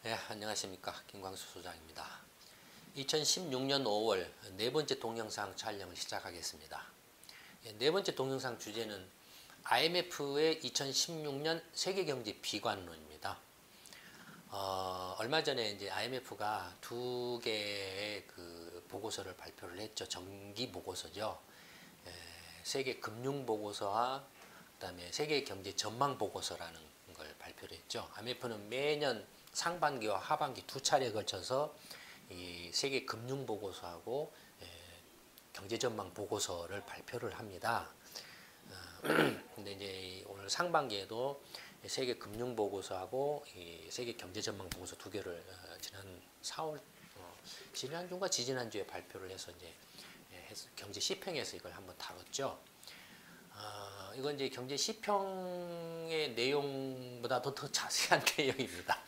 네, 안녕하십니까. 김광수 소장입니다. 2016년 5월 네 번째 동영상 촬영을 시작하겠습니다. 네 번째 동영상 주제는 IMF의 2016년 세계경제 비관론입니다. 얼마 전에 이제 IMF가 두 개의 그 보고서를 발표를 했죠. 정기 보고서죠. 세계 금융 보고서와 그다음에 세계 경제 전망 보고서라는 걸 발표를 했죠. IMF는 매년 상반기와 하반기 두 차례에 걸쳐서 이 세계 금융 보고서하고 경제 전망 보고서를 발표를 합니다. 근데 이제 오늘 상반기에도 세계 금융 보고서하고 이 세계 경제 전망 보고서 두 개를 지난 4월 지난주인가 지지난주에 발표를 해서 이제 경제 시평에서 이걸 한번 다뤘죠. 이건 이제 경제 시평의 내용보다도 더 자세한 내용입니다.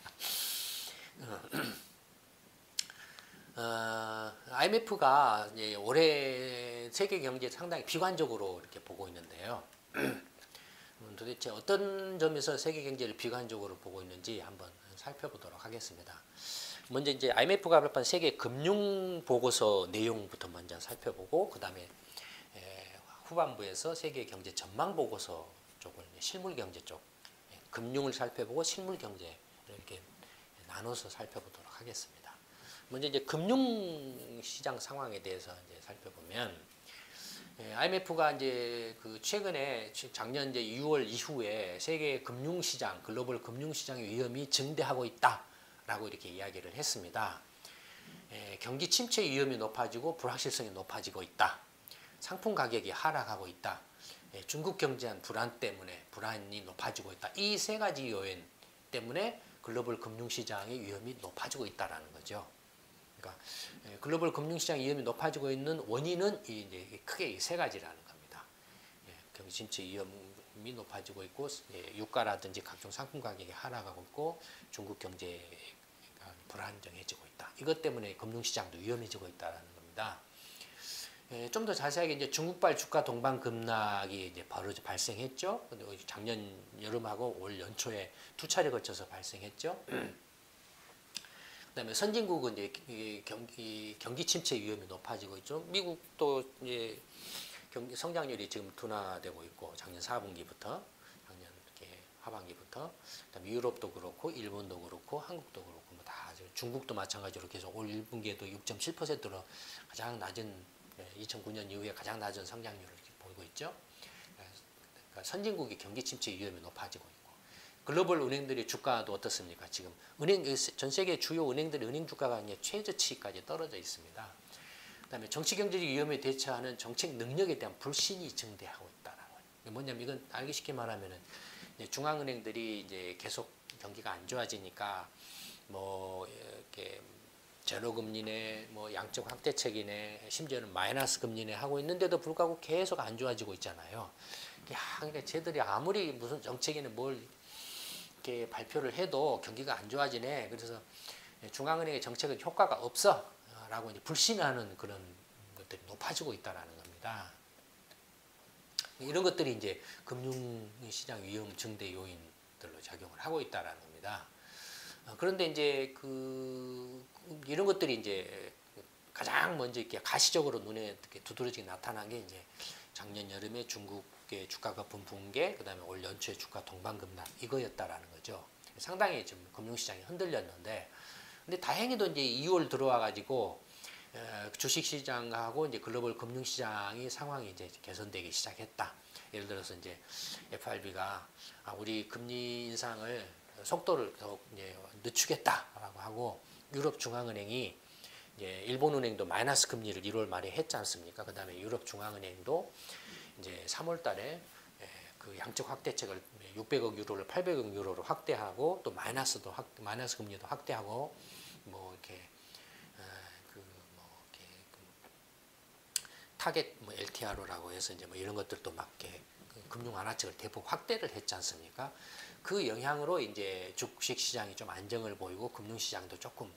IMF가 이제 올해 세계 경제 상당히 비관적으로 이렇게 보고 있는데요. 도대체 어떤 점에서 세계 경제를 비관적으로 보고 있는지 한번 살펴보도록 하겠습니다. 먼저 이제 IMF가 발표한 세계 금융 보고서 내용부터 먼저 살펴보고 그 다음에 후반부에서 세계 경제 전망 보고서 쪽을 실물 경제 쪽, 금융을 살펴보고 실물 경제 이렇게 나눠서 살펴보도록 하겠습니다. 먼저 이제 금융 시장 상황에 대해서 이제 살펴보면 IMF가 이제 그 최근에 작년 이제 6월 이후에 세계 금융 시장, 글로벌 금융 시장의 위험이 증대하고 있다라고 이렇게 이야기를 했습니다. 경기 침체 위험이 높아지고 불확실성이 높아지고 있다. 상품 가격이 하락하고 있다. 중국 경제한 불안 때문에 불안이 높아지고 있다. 이 세 가지 요인 때문에 글로벌 금융시장의 위험이 높아지고 있다는 거죠. 그러니까 글로벌 금융시장 위험이 높아지고 있는 원인은 이제 크게 이 세 가지라는 겁니다. 경기 침체 위험이 높아지고 있고 유가라든지 각종 상품 가격이 하락하고 있고 중국 경제가 불안정해지고 있다. 이것 때문에 금융시장도 위험해지고 있다는 겁니다. 좀 더 자세하게 이제 중국발 주가 동반 급락이 이제 발생했죠. 작년 여름하고 올 연초에 두 차례 거쳐서 발생했죠. 그다음에 선진국은 이제 경기 침체 위험이 높아지고 있죠. 미국도 이제 경기 성장률이 지금 둔화되고 있고 작년 4분기부터 작년 이렇게 하반기부터 그다음에 유럽도 그렇고 일본도 그렇고 한국도 그렇고 뭐 다 중국도 마찬가지로 계속 올 1분기에도 6.7%로 가장 낮은 2009년 이후에 가장 낮은 성장률을 보이고 있죠. 그러니까 선진국이 경기 침체 위험이 높아지고 있고 글로벌 은행들의 주가도 어떻습니까? 지금 전 세계 주요 은행들의 은행 주가가 이제 최저치까지 떨어져 있습니다. 그다음에 정치 경제적 위험에 대처하는 정책 능력에 대한 불신이 증대하고 있다라는 거예요. 뭐냐면 이건 알기 쉽게 말하면은 중앙은행들이 이제 계속 경기가 안 좋아지니까 뭐 이렇게 제로 금리네, 뭐 양적 확대책이네, 심지어는 마이너스 금리네 하고 있는데도 불구하고 계속 안 좋아지고 있잖아요. 그러니까 쟤들이 아무리 무슨 정책이네 뭘 이렇게 발표를 해도 경기가 안 좋아지네. 그래서 중앙은행의 정책은 효과가 없어라고 이제 불신하는 그런 것들이 높아지고 있다라는 겁니다. 이런 것들이 이제 금융시장 위험 증대 요인들로 작용을 하고 있다라는 겁니다. 그런데 이제 이런 것들이 이제 가장 먼저 이렇게 가시적으로 눈에 이렇게 두드러지게 나타난 게 이제 작년 여름에 중국의 주가 거품 붕괴, 그다음에 올 연초에 주가 동반 급락 이거였다라는 거죠. 상당히 좀 금융시장이 흔들렸는데, 근데 다행히도 이제 2월 들어와 가지고 주식시장하고 이제 글로벌 금융시장의 상황이 이제 개선되기 시작했다. 예를 들어서 이제 FRB가 우리 금리 인상을 속도를 더욱 이제 늦추겠다라고 하고 유럽 중앙은행이 이제 일본 은행도 마이너스 금리를 1월 말에 했지 않습니까? 그다음에 유럽 중앙은행도 이제 3월 달에 그 양적 확대책을 600억 유로를 800억 유로로 확대하고 또 마이너스 금리도 확대하고 뭐 이렇게 타겟 뭐 LTRO라고 해서 이제 뭐 이런 것들도 막 이렇게 금융 완화책을 대폭 확대를 했지 않습니까? 그 영향으로 이제 주식 시장이 좀 안정을 보이고 금융 시장도 조금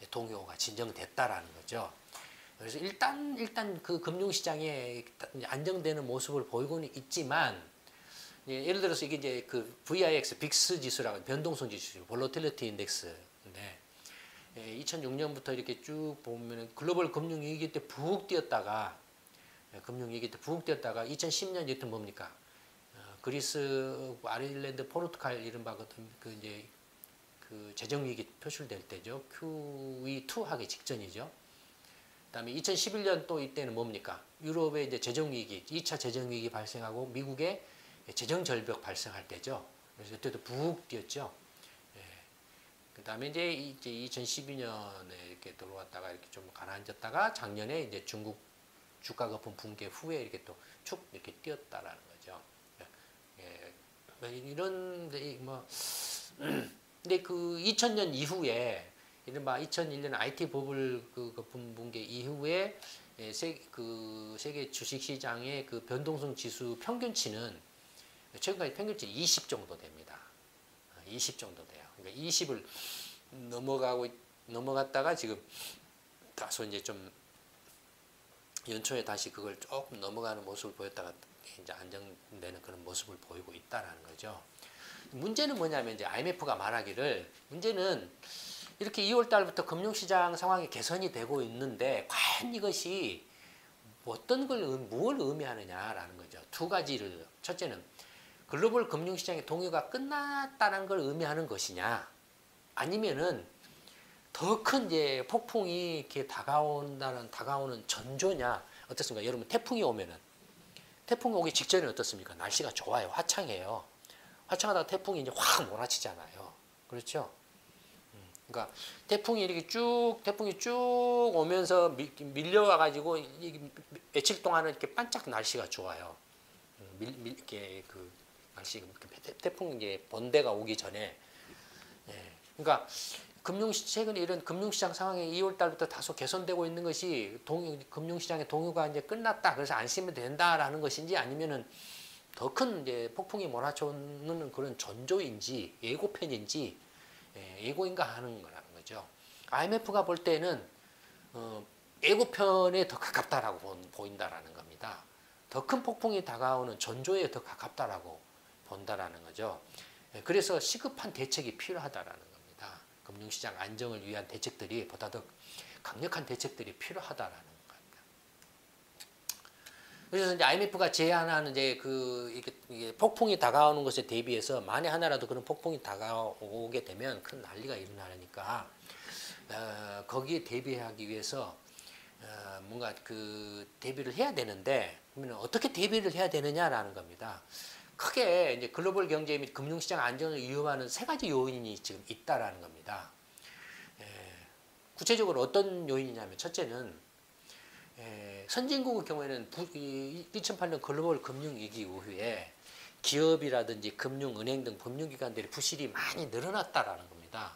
동요가 진정됐다라는 거죠. 그래서 일단 그 금융 시장에 안정되는 모습을 보이고는 있지만 예를 들어서 이게 이제 그 VIX 빅스 지수라고 변동성 지수, 볼로틸리티 인덱스인데 2006년부터 이렇게 쭉 보면 글로벌 금융위기 때 푹 뛰었다가 금융위기 때 푹 뛰었다가 2010년 이때 뭡니까? 그리스, 아일랜드, 포르투갈 이른바 그 이제 그 재정위기 표출될 때죠. QE2 하기 직전이죠. 그다음에 2011년 또 이때는 뭡니까? 유럽의 이제 재정위기, 2차 재정위기 발생하고 미국의 재정절벽 발생할 때죠. 그래서 그때도 푹 뛰었죠. 그다음에 이제 2012년에 이렇게 들어왔다가 이렇게 좀 가라앉았다가 작년에 이제 중국 주가 거품 붕괴 후에 이렇게 또 축 이렇게 뛰었다라는 거죠. 이런 뭐 근데 그 2000년 이후에 이른바 2001년 IT 버블 그 거품 붕괴 이후에 세계 주식 시장의 그 변동성 지수 평균치는 최근까지 평균치 20 정도 됩니다. 20 정도 돼요. 그러니까 20을 넘어갔다가 지금 다소 이제 좀 연초에 다시 그걸 조금 넘어가는 모습을 보였다가 이제 안정되는 그런 모습을 보이고 있다라는 거죠. 문제는 뭐냐면 이제 IMF가 말하기를 문제는 이렇게 2월 달부터 금융시장 상황이 개선이 되고 있는데 과연 이것이 어떤 걸 무엇을 의미하느냐라는 거죠. 두 가지를 첫째는 글로벌 금융시장의 동요가 끝났다는 걸 의미하는 것이냐 아니면은 더 큰 이제 폭풍이 이렇게 다가오는 전조냐 어떻습니까? 여러분 태풍이 오기 직전에 어떻습니까? 날씨가 좋아요. 화창해요. 화창하다가 태풍이 이제 확 몰아치잖아요. 그렇죠? 그러니까 태풍이 쭉 오면서 밀려와 가지고 며칠 동안은 이렇게 반짝 날씨가 좋아요. 이렇게 그 날씨 태풍 이제 번데가 오기 전에 그러니까 최근에 이런 금융시장 상황이 2월 달부터 다소 개선되고 있는 것이 금융시장의 동요가 이제 끝났다. 그래서 안심이 된다라는 것인지 아니면은 더 큰 이제 폭풍이 몰아쳐오는 그런 전조인지 예고편인지 예고인가 하는 거라는 거죠. IMF가 볼 때는 예고편에 더 가깝다라고 보인다라는 겁니다. 더 큰 폭풍이 다가오는 전조에 더 가깝다라고 본다라는 거죠. 그래서 시급한 대책이 필요하다라는 겁니다. 금융시장 안정을 위한 대책들이 보다 더 강력한 대책들이 필요하다라는 겁니다. 그래서 이제 IMF가 제안하는 이제 이게 폭풍이 다가오는 것에 대비해서 만에 하나라도 그런 폭풍이 다가오게 되면 큰 난리가 일어나니까 거기에 대비하기 위해서 뭔가 그 대비를 해야 되는데 그러면 어떻게 대비를 해야 되느냐라는 겁니다. 크게 이제 글로벌 경제 및 금융시장 안정을 위협하는 세 가지 요인이 지금 있다라는 겁니다. 구체적으로 어떤 요인이냐면 첫째는 선진국의 경우에는 2008년 글로벌 금융위기 이후에 기업이라든지 금융은행 등 금융기관들의 부실이 많이 늘어났다라는 겁니다.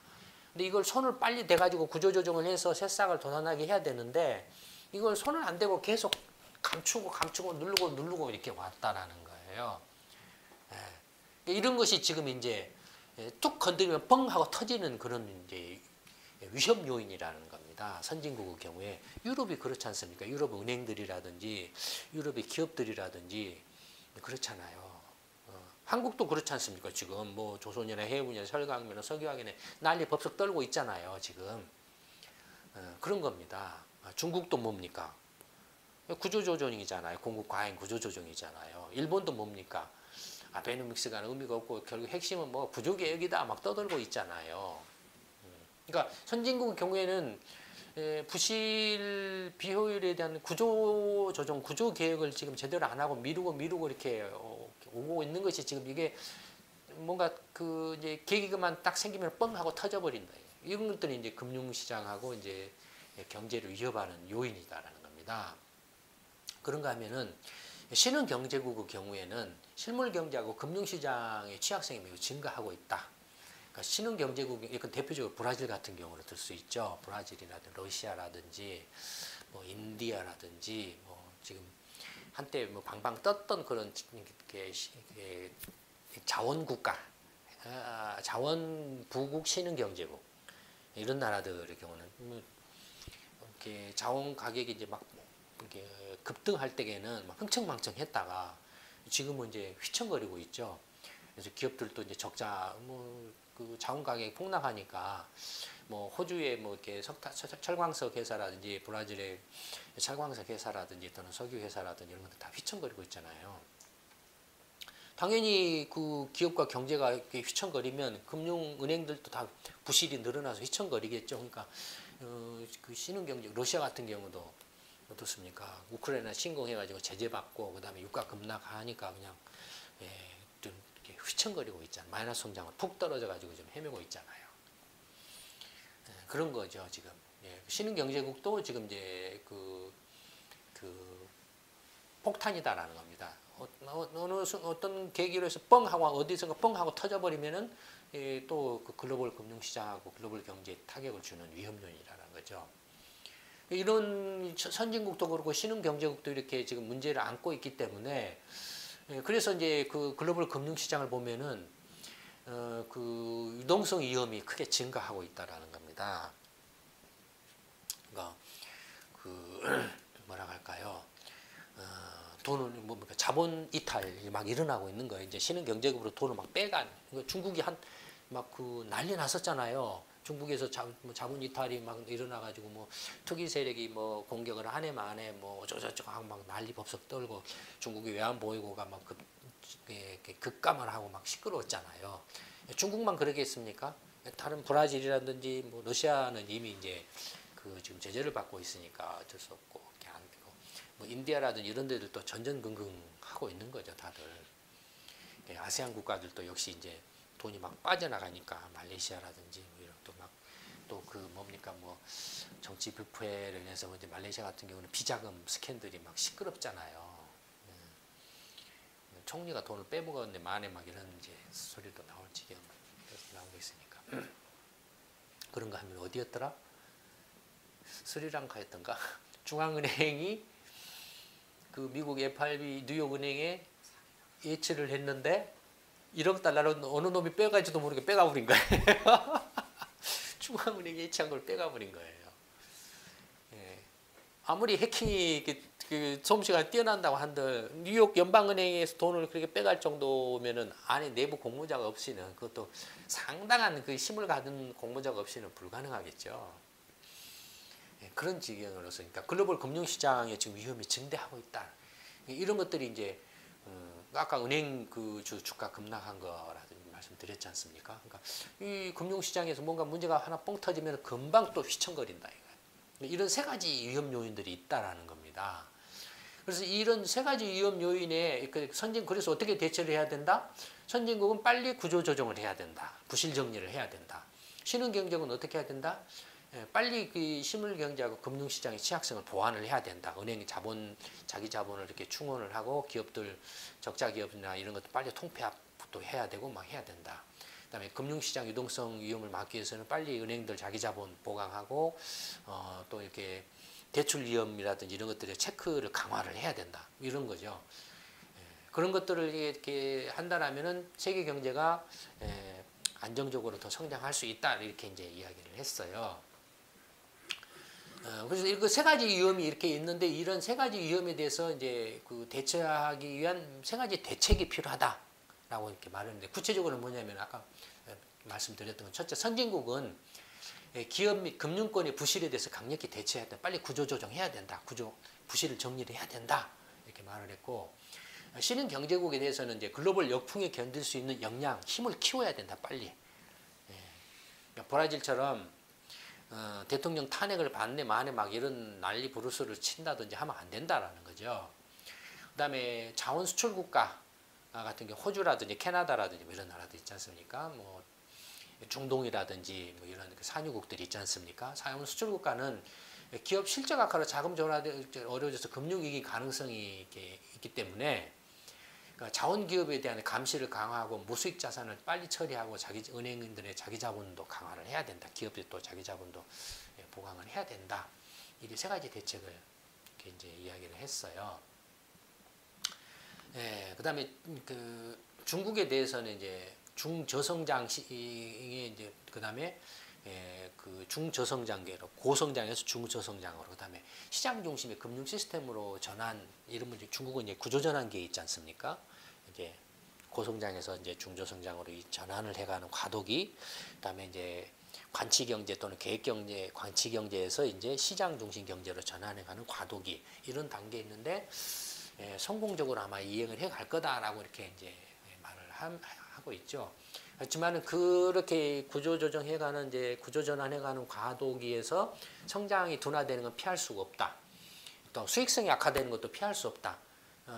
근데 이걸 손을 빨리 대가지고 구조조정을 해서 새싹을 돋아나게 해야 되는데 이걸 손을 안 대고 계속 감추고 누르고 이렇게 왔다라는 거예요. 이런 것이 지금 이제 뚝 건드리면 뻥 하고 터지는 그런 이제 위험 요인이라는 겁니다. 선진국의 경우에 유럽이 그렇지 않습니까? 유럽 은행들이라든지 유럽의 기업들이라든지 그렇잖아요. 한국도 그렇지 않습니까? 지금 뭐 조선이나 해운이나 설강이나 석유화기나 난리 법석 떨고 있잖아요. 지금 그런 겁니다. 중국도 뭡니까? 구조조정이잖아요. 공급 과잉 구조조정이잖아요. 일본도 뭡니까? 아베노믹스가 의미가 없고 결국 핵심은 뭐 구조개혁이다 막 떠들고 있잖아요. 그러니까 선진국의 경우에는 부실 비효율에 대한 구조조정, 구조개혁을 지금 제대로 안 하고 미루고 이렇게 오고 있는 것이 지금 이게 뭔가 그 이제 계기만 딱 생기면 뻥 하고 터져버린다. 이런 것들이 이제 금융시장하고 이제 경제를 위협하는 요인이다라는 겁니다. 그런가 하면은 신흥경제국의 경우에는 실물경제하고 금융시장의 취약성이 매우 증가하고 있다. 그러니까 신흥경제국, 이건 대표적으로 브라질 같은 경우를 들 수 있죠. 브라질이라든지 러시아라든지 뭐 인디아라든지 뭐 지금 한때 뭐 방방 떴던 그런 자원국가, 자원부국 신흥경제국 이런 나라들의 경우는 이렇게 자원 가격이 이제 막 이렇게 급등할 때에는 막 흥청망청했다가 지금은 이제 휘청거리고 있죠. 그래서 기업들도 이제 적자 그 자원 가격이 폭락하니까 뭐 호주의 뭐 이렇게 철광석 회사라든지 브라질의 철광석 회사라든지 또는 석유 회사라든지 이런 것들 다 휘청거리고 있잖아요. 당연히 그 기업과 경제가 이렇게 휘청거리면 금융은행들도 다 부실이 늘어나서 휘청거리겠죠. 그러니까 그 신흥경제 러시아 같은 경우도 어떻습니까? 우크라이나 침공해가지고 제재받고 그다음에 유가 급락하니까 그냥 좀 이렇게 휘청거리고 있잖아요. 마이너스 성장을 푹 떨어져가지고 좀 헤매고 있잖아요. 그런 거죠 지금. 신흥경제국도 지금 이제 그 폭탄이다라는 겁니다. 어떤 계기로 해서 뻥 하고 어디선가 뻥 하고 터져버리면은 또 그 글로벌 금융시장하고 글로벌 경제에 타격을 주는 위험 요인이라는 거죠. 이런 선진국도 그렇고 신흥경제국도 이렇게 지금 문제를 안고 있기 때문에 그래서 이제 그 글로벌 금융시장을 보면은 그 유동성 위험이 크게 증가하고 있다라는 겁니다. 그러니까 그 뭐라 할까요? 돈을 뭡니까 자본 이탈이 막 일어나고 있는 거예요. 이제 신흥경제국으로 돈을 막 빼간 중국이 막 그 난리 났었잖아요. 중국에서 자본 이탈이 막 일어나가지고 뭐 투기 세력이 뭐 공격을 한 해 만에 뭐 어쩌고저쩌고 하고 막 난리 법석 떨고 중국의 외환보유고가 막 급감을 하고 막 시끄러웠잖아요. 중국만 그러겠습니까? 다른 브라질이라든지 뭐 러시아는 이미 이제 그 지금 제재를 받고 있으니까 어쩔 수 없고 이렇게 안 되고 뭐 인디아라든지 이런 데들도 전전긍긍 하고 있는 거죠 다들. 아세안 국가들도 역시 이제 돈이 막 빠져나가니까 말레이시아라든지 뭐 이런 또 그 뭡니까 뭐 정치 불패를 인해서 이제 말레이시아 같은 경우는 비자금 스캔들이 막 시끄럽잖아요. 총리가 돈을 빼먹었는데 만에 막 이런 이제 소리도 나올 지경 나오고 있으니까 그런 거 하면 어디였더라? 스리랑카였던가? 중앙은행이 그 미국 FRB 뉴욕은행에 예치를 했는데 1억 달러를 어느 놈이 빼가지도 모르게 빼가버린 거예요. 중앙은행이 예치한 걸 빼가버린 거예요. 아무리 해킹이 그 솜씨가 뛰어난다고 한들 뉴욕 연방은행에서 돈을 그렇게 빼갈 정도면은 안에 내부 공모자가 없이는 그것도 상당한 그 힘을 가진 공모자가 없이는 불가능하겠죠. 그런 지경으로서 그러니까 글로벌 금융시장에 지금 위험이 증대하고 있다. 이런 것들이 이제 아까 은행 그 주가 급락한 거라든지 말씀드렸지 않습니까? 그러니까 이 금융시장에서 뭔가 문제가 하나 뻥 터지면 금방 또 휘청거린다. 이런 세 가지 위험 요인들이 있다라는 겁니다. 그래서 이런 세 가지 위험 요인에 그래서 어떻게 대처를 해야 된다? 선진국은 빨리 구조 조정을 해야 된다. 부실 정리를 해야 된다. 신흥경제국은 어떻게 해야 된다? 빨리 그 실물경제하고 금융시장의 취약성을 보완을 해야 된다. 은행이 자기 자본을 이렇게 충원을 하고 기업들, 적자 기업이나 이런 것도 빨리 통폐합도 해야 되고 막 해야 된다. 그다음에 금융시장 유동성 위험을 막기 위해서는 빨리 은행들 자기 자본 보강하고 또 이렇게 대출 위험이라든지 이런 것들의 체크를 강화를 해야 된다. 이런 거죠. 그런 것들을 이렇게 한다라면은 세계 경제가 안정적으로 더 성장할 수 있다. 이렇게 이제 이야기를 했어요. 그래서 이 세 가지 위험이 이렇게 있는데 이런 세 가지 위험에 대해서 이제 그 대처하기 위한 세 가지 대책이 필요하다라고 이렇게 말했는데 구체적으로 뭐냐면 아까 말씀드렸던 건 첫째 선진국은 기업 및 금융권의 부실에 대해서 강력히 대처해야 된다. 빨리 구조조정해야 된다. 부실을 정리를 해야 된다. 이렇게 말을 했고 신흥경제국에 대해서는 이제 글로벌 역풍에 견딜 수 있는 역량, 힘을 키워야 된다. 빨리. 그러니까 브라질처럼 대통령 탄핵을 받네 만에 막 이런 난리 부르스를 친다든지 하면 안 된다라는 거죠. 그다음에 자원 수출 국가 같은 게 호주라든지 캐나다라든지 뭐 이런 나라도 있지 않습니까? 뭐 중동이라든지 뭐 이런 산유국들이 있지 않습니까? 자원 수출 국가는 기업 실적 악화로 자금 전환이 어려워져서 금융위기 가능성이 있기 때문에 그러니까 자원 기업에 대한 감시를 강화하고 무수익 자산을 빨리 처리하고 은행들의 자기 자본도 강화를 해야 된다. 기업들이 또 자기 자본도 보강을 해야 된다. 이게 세 가지 대책을 이렇게 이제 이야기를 했어요. 그다음에 그 중국에 대해서는 이제 중저성장 시기에 이제 그다음에 그 중저성장계로 고성장에서 중저성장으로 그다음에 시장 중심의 금융 시스템으로 전환 이런 문제 중국은 이제 구조전환기에 있지 않습니까? 이제 고성장에서 이제 중저성장으로 이 전환을 해가는 과도기 그다음에 이제 관치 경제 또는 계획 경제, 관치 경제에서 이제 시장 중심 경제로 전환해가는 과도기 이런 단계에 있는데 성공적으로 아마 이행을 해갈 거다라고 이렇게 이제 말을 하고 있죠. 그렇지만은 그렇게 구조조정해가는 이제 구조전환해가는 과도기에서 성장이 둔화되는 건 피할 수가 없다. 또 수익성이 악화되는 것도 피할 수 없다.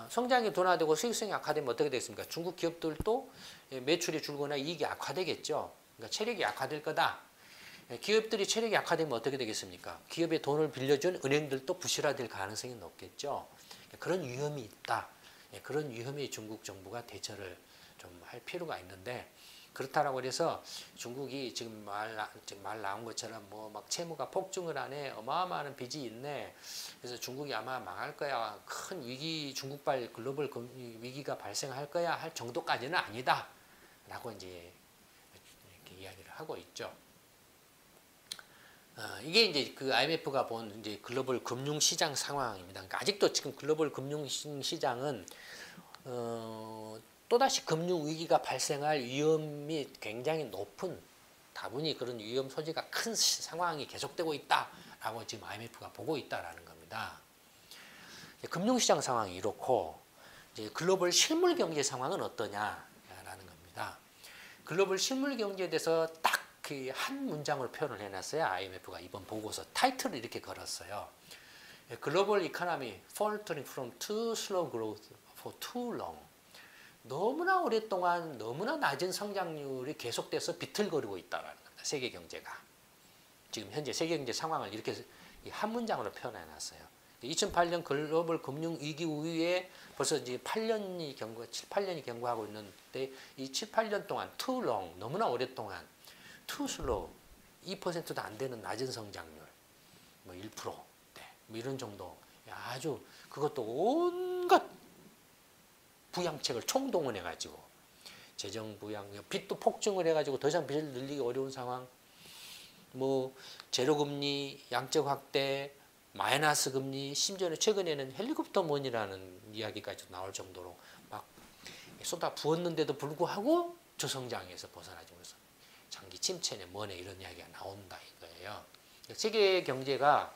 성장이 둔화되고 수익성이 악화되면 어떻게 되겠습니까? 중국 기업들도 매출이 줄거나 이익이 악화되겠죠. 그러니까 체력이 악화될 거다. 기업들이 체력이 악화되면 어떻게 되겠습니까? 기업의 돈을 빌려준 은행들도 부실화될 가능성이 높겠죠. 그런 위험이 있다. 그런 위험에 중국 정부가 대처를 좀 할 필요가 있는데 그렇다라고 해서 중국이 지금 말 나온 것처럼 뭐 막 채무가 폭증을 하네, 어마어마한 빚이 있네. 그래서 중국이 아마 망할 거야, 큰 위기, 중국발 글로벌 위기가 발생할 거야 할 정도까지는 아니다라고 이제 이렇게 이야기를 하고 있죠. 이게 이제 그 IMF가 본 이제 글로벌 금융시장 상황입니다. 그러니까 아직도 지금 글로벌 금융시장은 또다시 금융위기가 발생할 위험이 굉장히 높은 다분히 그런 위험 소지가 큰 상황이 계속되고 있다라고 지금 IMF가 보고 있다라는 겁니다. 금융시장 상황이 이렇고 이제 글로벌 실물 경제 상황은 어떠냐라는 겁니다. 글로벌 실물 경제에 대해서 딱 그 한 문장으로 표현을 해놨어요. IMF가 이번 보고서 타이틀을 이렇게 걸었어요. 글로벌 이코노미 faltering from too slow growth for too long. 너무나 오랫동안 너무나 낮은 성장률이 계속돼서 비틀거리고 있다는 겁니다. 세계 경제가. 지금 현재 세계 경제 상황을 이렇게 한 문장으로 표현해놨어요. 2008년 글로벌 금융위기 이후에 벌써 이제 8년이 7, 8년이 경과하고 있는데 이 7, 8년 동안 too long, 너무나 오랫동안 too slow, 2%도 안 되는 낮은 성장률, 뭐 1%, 네, 뭐 이런 정도 아주 그것도 온갖 부양책을 총동원해가지고 재정 부양, 빚도 폭증을 해가지고 더 이상 빚을 늘리기 어려운 상황, 뭐 제로금리, 양적 확대, 마이너스 금리, 심지어는 최근에는 헬리콥터 머니라는 이야기까지 나올 정도로 막 쏟아 부었는데도 불구하고 저성장에서 벗어나지 못해서 장기 침체네 뭐네 이런 이야기가 나온다 이거예요. 세계 경제가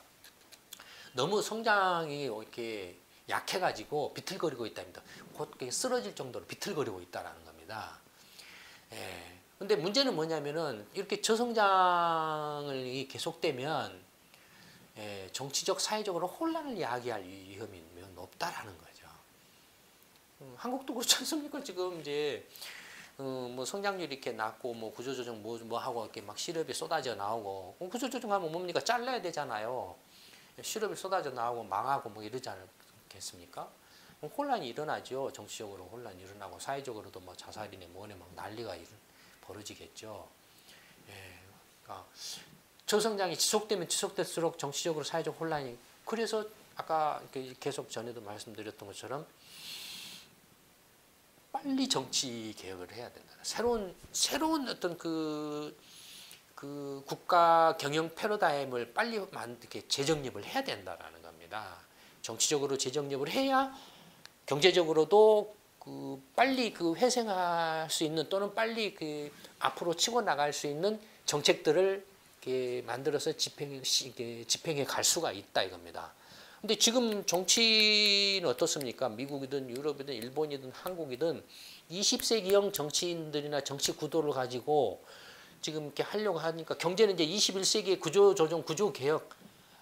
너무 성장이 이렇게 약해가지고 비틀거리고 있답니다. 곧 쓰러질 정도로 비틀거리고 있다라는 겁니다. 근데 문제는 뭐냐면은 이렇게 저성장이 계속되면 정치적, 사회적으로 혼란을 야기할 위험이 높다라는 거죠. 한국도 그렇지 않습니까? 지금 이제 뭐 성장률이 이렇게 낮고 뭐 구조조정 뭐 하고 이렇게 막 실업이 쏟아져 나오고 구조조정하면 뭡니까? 잘라야 되잖아요. 실업이 쏟아져 나오고 망하고 뭐 이러지 않겠습니까? 혼란이 일어나죠. 정치적으로 혼란이 일어나고 사회적으로도 뭐 자살이네 뭐네 막 난리가 벌어지겠죠. 그러니까 저성장이 지속되면 지속될수록 정치적으로 사회적 혼란이 그래서 아까 계속 전에도 말씀드렸던 것처럼 빨리 정치 개혁을 해야 된다. 새로운 어떤 그 국가 경영 패러다임을 빨리 이렇게 재정립을 해야 된다라는 겁니다. 정치적으로 재정립을 해야 경제적으로도 빨리 회생할 수 있는 또는 빨리 앞으로 치고 나갈 수 있는 정책들을 이렇게 만들어서 집행해 갈 수가 있다 이겁니다. 근데 지금 정치는 어떻습니까? 미국이든 유럽이든 일본이든 한국이든 20세기형 정치인들이나 정치 구도를 가지고 지금 이렇게 하려고 하니까 경제는 이제 21세기의 구조조정, 구조개혁,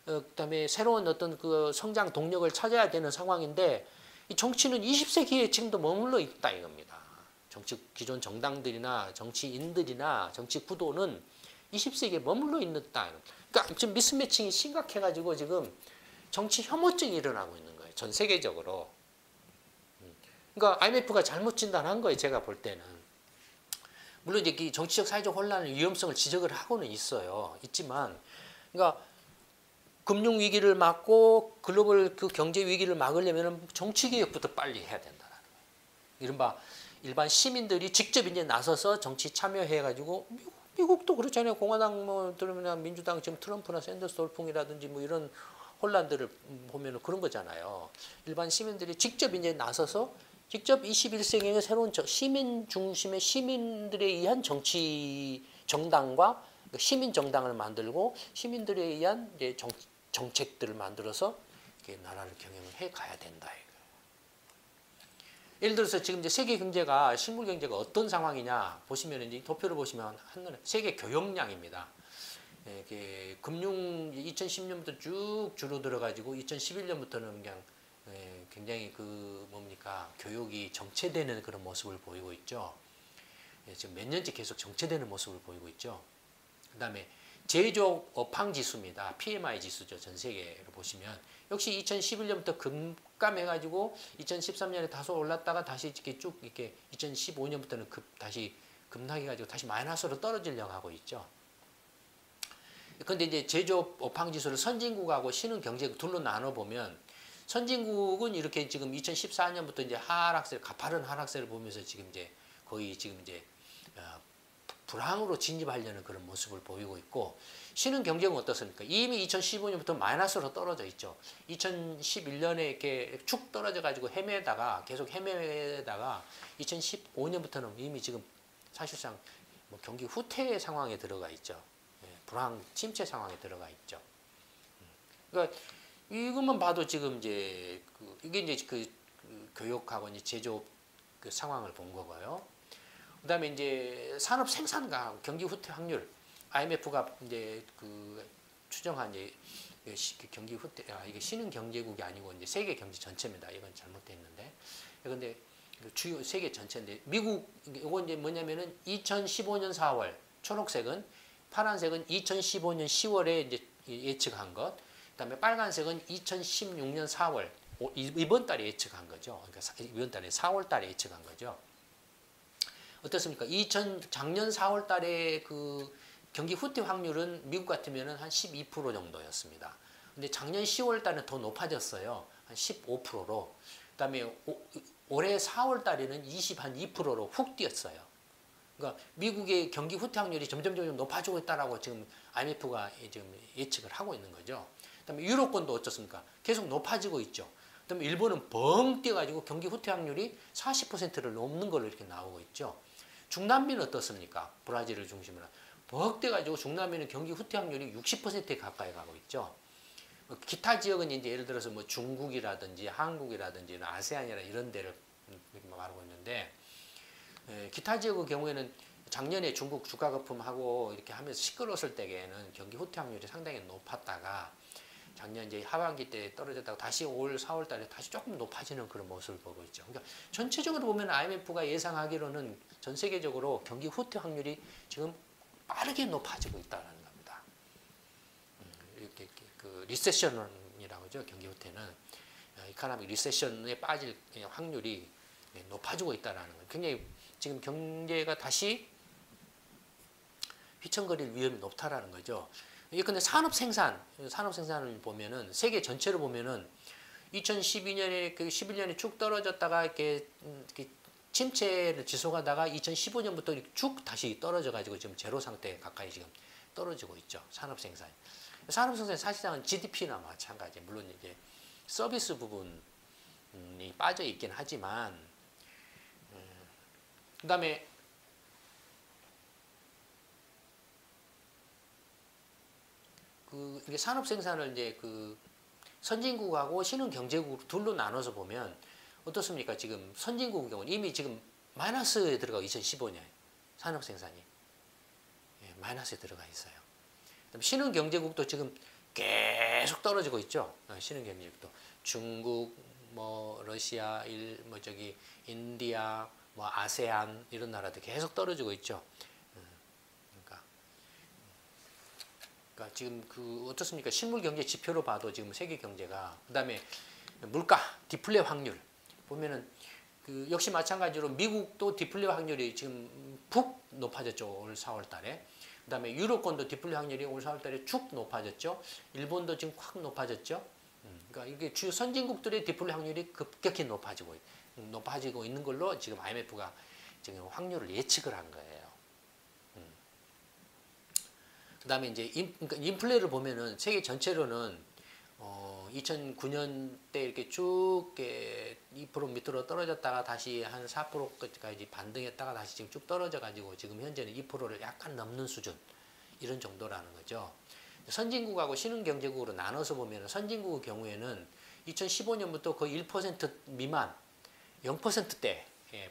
그다음에 새로운 어떤 그 성장 동력을 찾아야 되는 상황인데 이 정치는 20세기에 지금도 머물러 있다 이겁니다. 기존 정당들이나 정치인들이나 정치 구도는 20세기에 머물러 있다. 그러니까 지금 미스매칭이 심각해가지고 지금 정치 혐오증이 일어나고 있는 거예요. 전 세계적으로. 그러니까 IMF가 잘못 진단한 거예요. 제가 볼 때는. 물론 이제 정치적 사회적 혼란의 위험성을 지적을 하고는 있지만, 그러니까 금융 위기를 막고 글로벌 경제 위기를 막으려면 정치 개혁부터 빨리 해야 된다는 거예요. 이른바 일반 시민들이 직접 이제 나서서 정치 참여해가지고 미국도 그렇잖아요. 공화당 뭐 들으면 민주당 지금 트럼프나 샌더스 돌풍이라든지 뭐 이런 혼란들을 보면 그런 거잖아요. 일반 시민들이 직접 이제 나서서 직접 21세기의 새로운 시민 중심의 시민들에 의한 정치 정당과 시민 정당을 만들고 시민들에 의한 이제 정책들을 만들어서 이렇게 나라를 경영을 해 가야 된다. 예를 들어서 지금 이제 세계 경제가 실물 경제가 어떤 상황이냐 보시면 이제 도표를 보시면 한눈에 세계 교역량입니다. 금융 2010년부터 쭉 줄어들어 가지고 2011년부터는 그냥 굉장히 그 뭡니까 교역이 정체되는 그런 모습을 보이고 있죠. 지금 몇 년째 계속 정체되는 모습을 보이고 있죠. 그다음에 제조업 업황 지수입니다. PMI 지수죠. 전 세계로 보시면 역시 2011년부터 급감해가지고 2013년에 다소 올랐다가 다시 이렇게 쭉 이렇게 2015년부터는 다시 급락해가지고 다시 마이너스로 떨어지려고 하고 있죠. 그런데 이제 제조업 업황 지수를 선진국하고 신흥 경제국 둘로 나눠 보면 선진국은 이렇게 지금 2014년부터 이제 가파른 하락세를 보면서 지금 이제 거의 지금 이제 불황으로 진입하려는 그런 모습을 보이고 있고 신흥 경제는 어떻습니까? 이미 2015년부터 마이너스로 떨어져 있죠. 2011년에 이렇게 축 떨어져 가지고 계속 헤매다가 2015년부터는 이미 지금 사실상 뭐 경기 후퇴 상황에 들어가 있죠. 불황 침체 상황에 들어가 있죠. 그러니까 이것만 봐도 지금 이제 이게 이제 그 교역하고 이제 제조업 그 상황을 본 거고요. 그다음에 이제 산업 생산과 경기 후퇴 확률 IMF가 이제 그 추정한 이제 경기 후퇴 이게 신흥 경제국이 아니고 이제 세계 경제 전체입니다. 이건 잘못됐는데 그런데 주요 세계 전체인데 미국 이건 이제 뭐냐면은 2015년 4월 초록색은 파란색은 2015년 10월에 이제 예측한 것. 그다음에 빨간색은 2016년 4월 이번 달에 예측한 거죠. 그러니까 이번 달에 4월 달에 예측한 거죠. 어떻습니까? 작년 4월 달에 그 경기 후퇴 확률은 미국 같으면은 한 12% 정도였습니다. 근데 작년 10월 달은 더 높아졌어요. 한 15%로. 그다음에 올해 4월 달에는 2%로 훅 뛰었어요. 그러니까 미국의 경기 후퇴 확률이 점점 높아지고 있다라고 지금 IMF가 지금 예측을 하고 있는 거죠. 그다음에 유로권도 어떻습니까? 계속 높아지고 있죠. 그다음에 일본은 벙 뛰어가지고 경기 후퇴 확률이 40%를 넘는 걸로 이렇게 나오고 있죠. 중남미는 어떻습니까? 브라질을 중심으로 벅 뛰어가지고 중남미는 경기 후퇴 확률이 60%에 가까이 가고 있죠. 기타 지역은 이제 예를 들어서 뭐 중국이라든지 한국이라든지 아세안이나 이런 데를 말하고 있는데 기타 지역의 경우에는 작년에 중국 주가 거품하고 이렇게 하면서 시끄러웠을 때에는 경기 후퇴 확률이 상당히 높았다가 작년 이제 하반기 때 떨어졌다가 다시 올 4월 달에 다시 조금 높아지는 그런 모습을 보고 있죠. 그러니까 전체적으로 보면 IMF가 예상하기로는 전 세계적으로 경기 후퇴 확률이 지금 빠르게 높아지고 있다는 겁니다. 이렇게 그 리세션이라고 하죠. 경기 후퇴는 이코노믹 리세션에 빠질 확률이 높아지고 있다는 거예요. 굉장히 지금 경제가 다시 휘청거릴 위험이 높다라는 거죠. 근데 산업 생산을 보면은 세계 전체로 보면은 2012년에 11년에 쭉 떨어졌다가 이렇게 침체를 지속하다가 2015년부터 쭉 다시 떨어져 가지고 지금 제로 상태에 가까이 지금 떨어지고 있죠. 산업 생산. 산업 생산이 사실상은 GDP나 마찬가지. 물론 이제 서비스 부분이 빠져 있긴 하지만 그다음에 이게 산업 생산을 이제 그 선진국하고 신흥 경제국 둘로 나눠서 보면 어떻습니까? 지금 선진국의 경우는 이미 지금 마이너스에 들어가고 2015년 산업 생산이 마이너스에 들어가 있어요. 그다음에 신흥 경제국도 지금 계속 떨어지고 있죠. 신흥 경제국도 중국, 뭐 러시아, 인디아, 뭐 아세안 이런 나라들 계속 떨어지고 있죠. 그러니까 지금 어떻습니까? 실물 경제 지표로 봐도 지금 세계 경제가 그다음에 물가 디플레 확률 보면은 역시 마찬가지로 미국도 디플레 확률이 지금 푹 높아졌죠. 올 4월 달에. 그다음에 유로권도 디플레 확률이 올 4월 달에 쭉 높아졌죠. 일본도 지금 확 높아졌죠. 그러니까 이게 주요 선진국들의 디플레 확률이 급격히 높아지고 있는 걸로 지금 IMF가 지금 확률을 예측을 한 거예요. 그다음에 이제 그러니까 인플레를 보면은 세계 전체로는 2009년 때 이렇게 쭉 2% 밑으로 떨어졌다가 다시 한 4%까지 반등했다가 다시 지금 쭉 떨어져 가지고 지금 현재는 2%를 약간 넘는 수준 이런 정도라는 거죠. 선진국하고 신흥경제국으로 나눠서 보면 선진국의 경우에는 2015년부터 거의 1% 미만 0%대에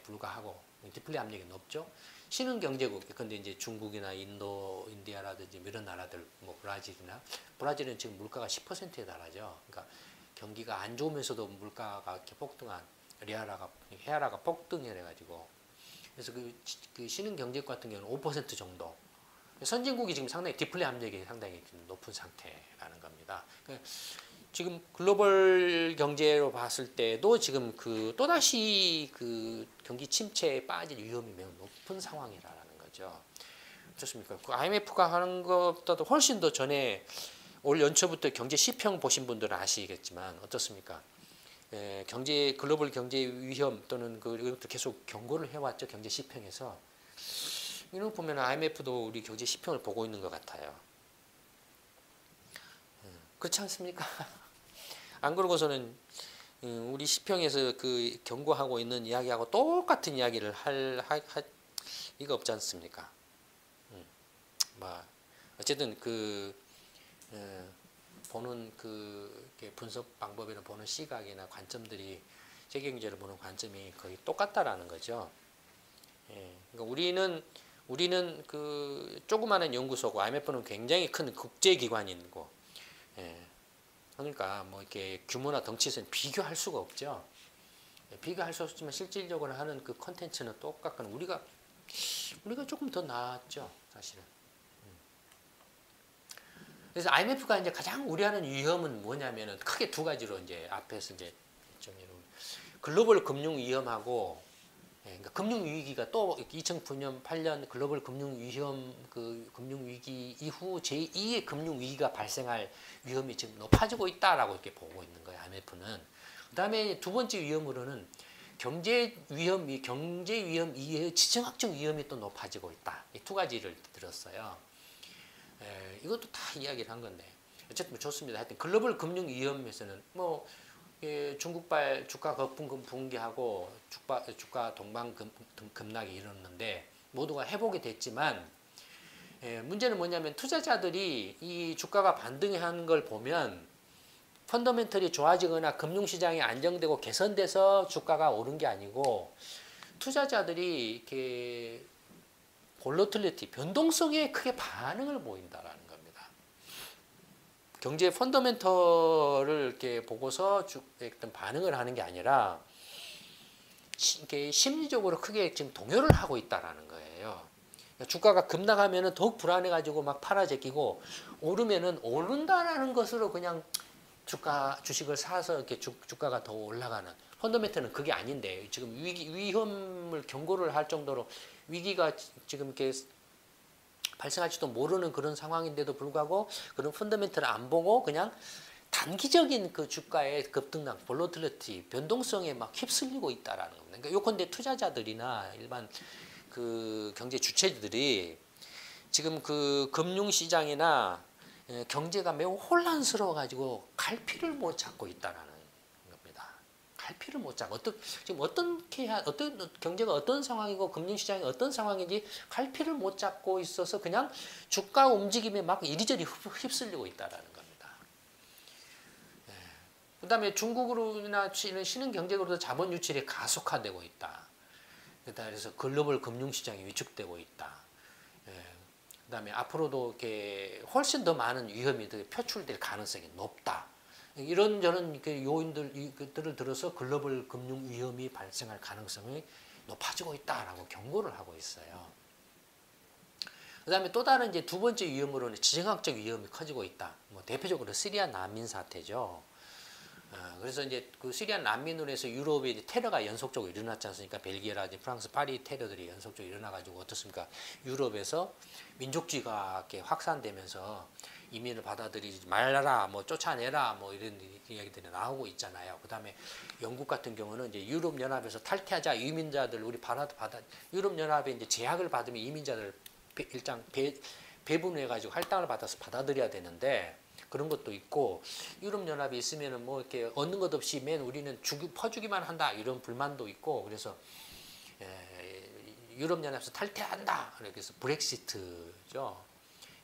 불과하고 디플레 압력이 높죠. 신흥경제국, 근데 이제 중국이나 인도, 인디아라든지 이런 나라들, 뭐 브라질은 지금 물가가 10%에 달하죠. 그러니까 경기가 안 좋으면서도 물가가 이렇게 폭등한 헤아라가 폭등해가지고 그래서 그 신흥경제국 같은 경우는 5% 정도. 선진국이 지금 상당히 디플레 압력이 상당히 높은 상태라는 겁니다. 지금 글로벌 경제로 봤을 때도 지금 또다시 경기 침체에 빠질 위험이 매우 높은 상황이라는 거죠. 어떻습니까? IMF가 하는 것보다도 훨씬 더 전에 올 연초부터 경제 시평 보신 분들은 아시겠지만 어떻습니까? 글로벌 경제 위험 또는 이것도 계속 경고를 해왔죠. 경제 시평에서. 이런 거 보면 IMF도 우리 경제 시평을 보고 있는 것 같아요. 그렇지 않습니까? 안 그러고서는 우리 시평에서 경고하고 있는 이야기하고 똑같은 이야기를 할 리가 없지 않습니까? 어쨌든 보는 분석 방법이나 보는 시각이나 관점들이 세계 경제를 보는 관점이 거의 똑같다라는 거죠. 그러니까 우리는 조그마한 연구소고 IMF는 굉장히 큰 국제기관이고, 그러니까 뭐 이렇게 규모나 덩치에서는 비교할 수가 없죠. 비교할 수 없지만 실질적으로 하는 그 컨텐츠는 똑같거나 우리가 조금 더 나았죠, 사실은. 그래서 IMF가 이제 가장 우려하는 위험은 뭐냐면은 크게 두 가지로 이제 앞에서 이제 글로벌 금융 위험하고, 그러니까 금융 위기가 또 2009년 8년 글로벌 금융 위험 금융 위기 이후 제2의 금융 위기가 발생할 위험이 지금 높아지고 있다라고 이렇게 보고 있는 거예요, IMF는. 그다음에 두 번째 위험으로는 경제 위험 이외의 지정학적 위험이 또 높아지고 있다. 이 두 가지를 들었어요. 이것도 다 이야기를 한 건데 어쨌든 좋습니다. 하여튼 글로벌 금융 위험에서는 뭐 중국발 주가 거품 붕괴하고 주가 동반 급락이 일어났는데 모두가 회복이 됐지만 문제는 뭐냐면 투자자들이 이 주가가 반등하는 걸 보면 펀더멘털이 좋아지거나 금융시장이 안정되고 개선돼서 주가가 오른 게 아니고 투자자들이 이렇게 볼러틸리티, 변동성에 크게 반응을 보인다라는 겁니다. 경제 펀더멘털을 이렇게 보고서 어떤 반응을 하는 게 아니라 이게 심리적으로 크게 지금 동요를 하고 있다라는 거예요. 주가가 급락하면은 더욱 불안해가지고 막 팔아 제끼고 오르면은 오른다라는 것으로 그냥 주식을 사서 이렇게 주가가 더 올라가는 펀더멘털은 그게 아닌데 지금 위험을 경고를 할 정도로 위기가 지금 이렇게 발생할지도 모르는 그런 상황인데도 불구하고 그런 펀더멘털을 안 보고 그냥 단기적인 그 주가의 급등락, 볼러틸리티, 변동성에 막 휩쓸리고 있다라는 겁니다. 그러니까 요컨대 투자자들이나 일반 경제 주체들이 지금 금융시장이나 경제가 매우 혼란스러워 가지고 갈피를 못 잡고 있다라는 겁니다. 갈피를 못 잡고 지금 어떤 경제가 어떤 상황이고 금융시장이 어떤 상황인지 갈피를 못 잡고 있어서 그냥 주가 움직임에 막 이리저리 휩쓸리고 있다라는 겁니다. 그다음에 중국으로나 신흥 경제로도 자본 유출이 가속화되고 있다. 그래서 글로벌 금융시장이 위축되고 있다. 그다음에 앞으로도 이렇게 훨씬 더 많은 위험이 표출될 가능성이 높다. 이런저런 요인들을 들어서 글로벌 금융 위험이 발생할 가능성이 높아지고 있다라고 경고를 하고 있어요. 그다음에 또 다른 이제 두 번째 위험으로는 지정학적 위험이 커지고 있다. 뭐 대표적으로 시리아 난민 사태죠. 그래서 이제 시리아 난민으로 해서 유럽에 이제 테러가 연속적으로 일어났지 않습니까? 벨기에라든지 프랑스 파리 테러들이 연속적으로 일어나가지고 어떻습니까? 유럽에서 민족주의가 이렇게 확산되면서 이민을 받아들이지 말라라, 뭐 쫓아내라, 뭐 이런 이야기들이 나오고 있잖아요. 그다음에 영국 같은 경우는 이제 유럽 연합에서 탈퇴하자 이민자들 우리 유럽 연합에 이제 제약을 받으면 이민자들 일장 배분해가지고 할당을 받아서 받아들여야 되는데. 그런 것도 있고 유럽연합이 있으면은 뭐 이렇게 얻는 것 없이 맨 우리는 퍼주기만 한다 이런 불만도 있고 그래서 유럽연합에서 탈퇴한다 그래서 브렉시트죠.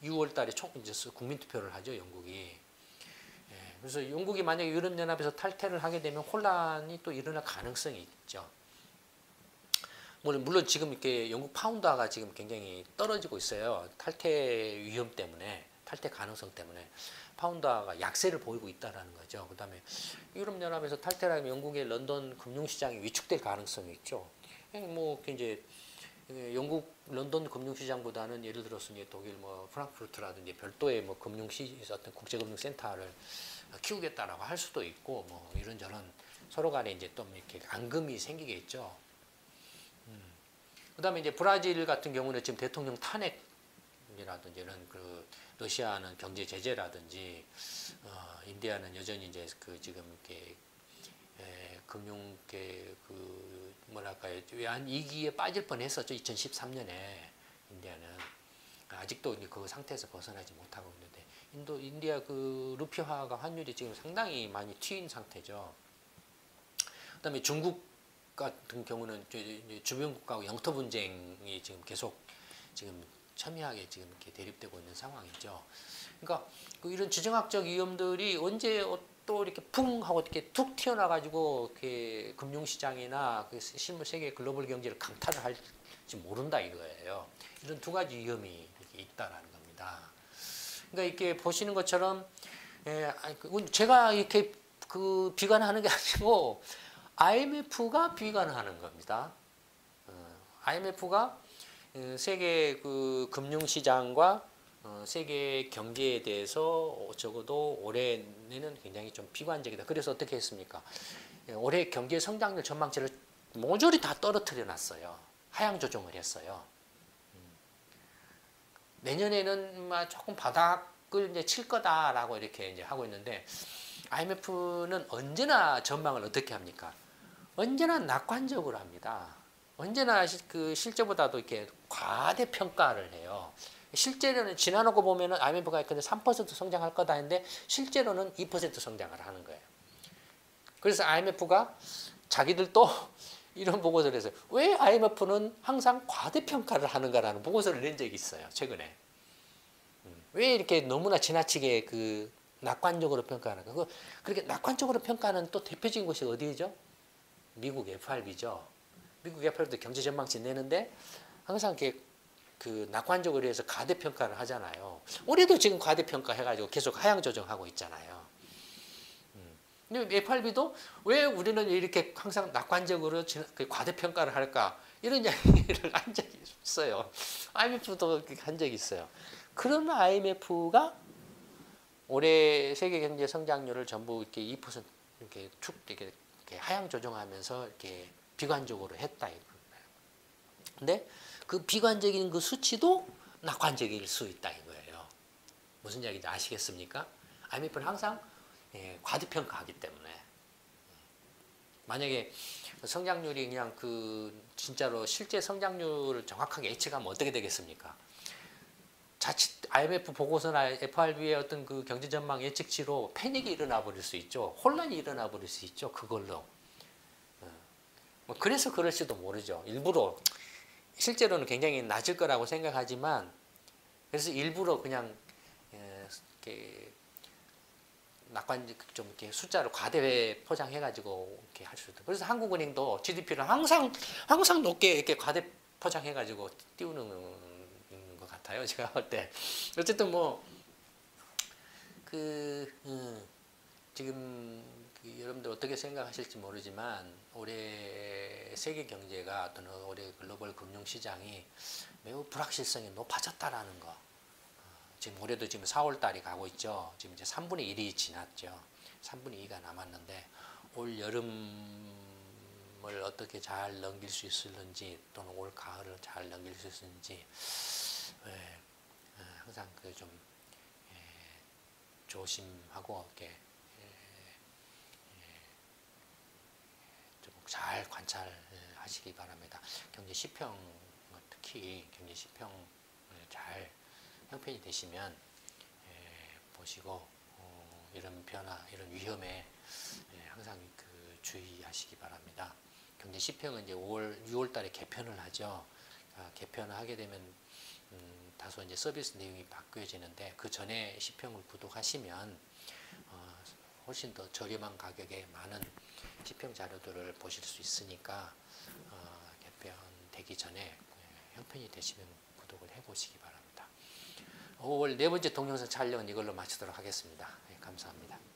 6월 달에 이제 국민 투표를 하죠, 영국이. 예, 그래서 영국이 만약에 유럽연합에서 탈퇴를 하게 되면 혼란이 또 일어날 가능성이 있죠. 물론 지금 이렇게 영국 파운드가 지금 굉장히 떨어지고 있어요. 탈퇴 위험 때문에, 탈퇴 가능성 때문에 파운드가 약세를 보이고 있다라는 거죠. 그다음에 유럽연합에서 탈퇴를 하면 영국의 런던 금융시장이 위축될 가능성이 있죠. 뭐 이제 영국 런던 금융시장보다는 예를 들어서 이제 독일 뭐 프랑크푸르트라든지 별도의 뭐 어떤 국제금융센터를 키우겠다라고 할 수도 있고 뭐 이런저런 서로 간에 이제 또 이렇게 앙금이 생기겠죠. 그다음에 이제 브라질 같은 경우는 지금 대통령 탄핵이라든지 이런 그 러시아는 경제 제재라든지 인디아는 여전히 이제 그 지금 이렇게 금융계 그 뭐랄까요 외환 위기에 빠질 뻔했었죠. 2013년에 인디아는 아직도 그 상태에서 벗어나지 못하고 있는데 인디아 그 루피화가 환율이 지금 상당히 많이 튀인 상태죠. 그다음에 중국 같은 경우는 주변 국가하고 영토 분쟁이 지금 계속 지금 첨예하게 지금 이렇게 대립되고 있는 상황이죠. 그러니까 이런 지정학적 위험들이 언제 또 이렇게 풍 하고 이렇게 툭 튀어나가지고 이렇게 금융시장이나 그 실물 세계 글로벌 경제를 강타를 할지 모른다 이거예요. 이런 두 가지 위험이 이렇게 있다라는 겁니다. 그러니까 이렇게 보시는 것처럼 제가 이렇게 그 비관하는 게 아니고 IMF가 비관하는 겁니다. IMF가 세계 그 금융시장과 세계 경제에 대해서 적어도 올해는 굉장히 좀 비관적이다. 그래서 어떻게 했습니까? 올해 경제 성장률 전망치를 모조리 다 떨어뜨려 놨어요. 하향 조정을 했어요. 내년에는 조금 바닥을 이제 칠 거다라고 이렇게 이제 하고 있는데 IMF는 언제나 전망을 어떻게 합니까? 언제나 낙관적으로 합니다. 언제나 그 실제보다도 이렇게 과대평가를 해요. 실제로는 지나놓고 보면은 IMF가 근데 3% 성장할 거다 했는데 실제로는 2% 성장을 하는 거예요. 그래서 IMF가 자기들도 이런 보고서를 해서 왜 IMF는 항상 과대평가를 하는가라는 보고서를 낸 적이 있어요. 최근에. 왜 이렇게 너무나 지나치게 그 낙관적으로 평가하는가? 그렇게 낙관적으로 평가하는 또 대표적인 곳이 어디죠? 미국 FRB죠. 미국 FRB도 경제 전망치 내는데 항상 이렇게 그 낙관적으로 해서 과대평가를 하잖아요. 올해도 지금 과대평가 해가지고 계속 하향 조정하고 있잖아요. 근데 FRB도 왜 우리는 이렇게 항상 낙관적으로 과대평가를 할까? 이런 이야기를 한 적이 있어요. IMF도 한 적이 있어요. 그런 IMF가 올해 세계 경제 성장률을 전부 이렇게 2% 이렇게 축 이렇게 하향 조정하면서 이렇게 비관적으로 했다. 근데 그 비관적인 그 수치도 낙관적일 수 있다 이거예요. 무슨 이야기인지 아시겠습니까? IMF는 항상 과대평가하기 때문에 만약에 성장률이 그냥 그 진짜로 실제 성장률을 정확하게 예측하면 어떻게 되겠습니까? 자칫 IMF 보고서나 FRB의 어떤 그 경제 전망 예측치로 패닉이 일어나 버릴 수 있죠. 혼란이 일어나 버릴 수 있죠. 그걸로. 그래서 그럴지도 모르죠. 일부러 실제로는 굉장히 낮을 거라고 생각하지만 그래서 일부러 그냥 이렇게 낙관 좀 이렇게 숫자를 과대 포장해가지고 이렇게 할 수도. 그래서 한국은행도 GDP를 항상 높게 이렇게 과대 포장해가지고 띄우는 것 같아요. 제가 볼 때. 어쨌든 뭐 지금 여러분들 어떻게 생각하실지 모르지만 올해 세계 경제가 어떤 올해 글로벌 금융 시장이 매우 불확실성이 높아졌다라는 거. 지금 올해도 지금 4월 달이 가고 있죠. 지금 이제 3분의 1이 지났죠. 3분의 2가 남았는데 올 여름을 어떻게 잘 넘길 수 있을는지 또는 올 가을을 잘 넘길 수 있을는지 항상 그 좀 조심하고 이렇게 좀 잘 관찰하시기 바랍니다. 경제 시평 특히 경제 시평을 잘 형편이 되시면 보시고 이런 변화, 이런 위험에 항상 그 주의하시기 바랍니다. 경제 시평은 이제 6월 달에 개편을 하죠. 개편을 하게 되면 다소 이제 서비스 내용이 바뀌어지는데 그 전에 시평을 구독하시면 훨씬 더 저렴한 가격에 많은 시평 자료들을 보실 수 있으니까 개편되기 전에 형편이 되시면 구독을 해보시기 바랍니다. 5월 네 번째 동영상 촬영은 이걸로 마치도록 하겠습니다. 감사합니다.